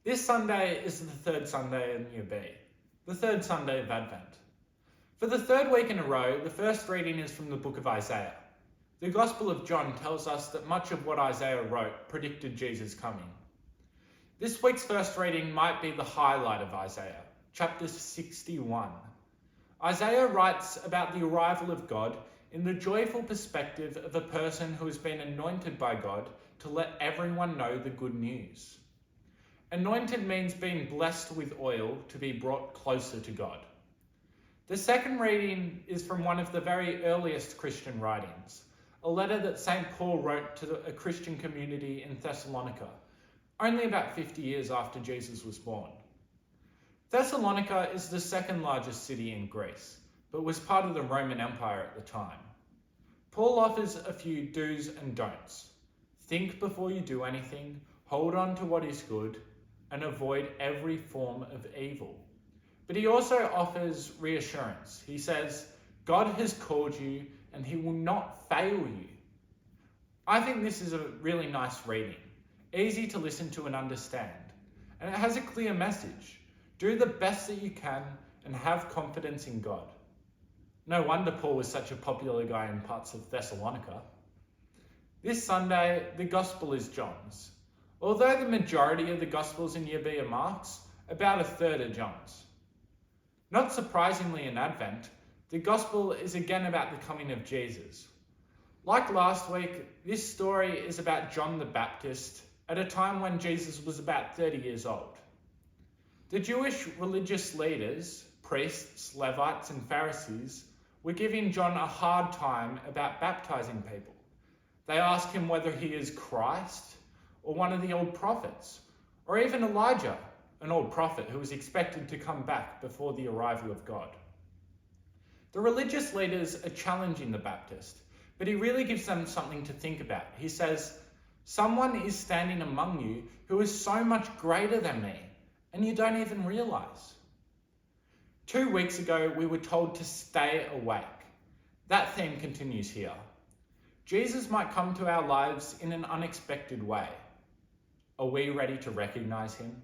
This Sunday is the third Sunday in Year B, the third Sunday of Advent. For the third week in a row, the first reading is from the book of Isaiah. The Gospel of John tells us that much of what Isaiah wrote predicted Jesus' coming. This week's first reading might be the highlight of Isaiah, chapter 61. Isaiah writes about the arrival of God in the joyful perspective of a person who has been anointed by God to let everyone know the good news. Anointed means being blessed with oil to be brought closer to God. The second reading is from one of the very earliest Christian writings, a letter that St. Paul wrote to a Christian community in Thessalonica, only about 50 years after Jesus was born. Thessalonica is the second largest city in Greece, but was part of the Roman Empire at the time. Paul offers a few do's and don'ts. Think before you do anything, hold on to what is good, and avoid every form of evil. But he also offers reassurance. He says, God has called you and he will not fail you. I think this is a really nice reading, easy to listen to and understand, and it has a clear message. Do the best that you can and have confidence in God. No wonder Paul was such a popular guy in parts of Thessalonica. This Sunday, the Gospel is John's. Although the majority of the Gospels in Year B are Mark's, about a third are John's. Not surprisingly in Advent, the Gospel is again about the coming of Jesus. Like last week, this story is about John the Baptist at a time when Jesus was about 30 years old. The Jewish religious leaders, priests, Levites, and Pharisees were giving John a hard time about baptizing people. They asked him whether he is Christ or one of the old prophets, or even Elijah, an old prophet who was expected to come back before the arrival of God. The religious leaders are challenging the Baptist, but he really gives them something to think about. He says, "Someone is standing among you who is so much greater than me, and you don't even realize." 2 weeks ago, we were told to stay awake. That theme continues here. Jesus might come to our lives in an unexpected way. Are we ready to recognize him?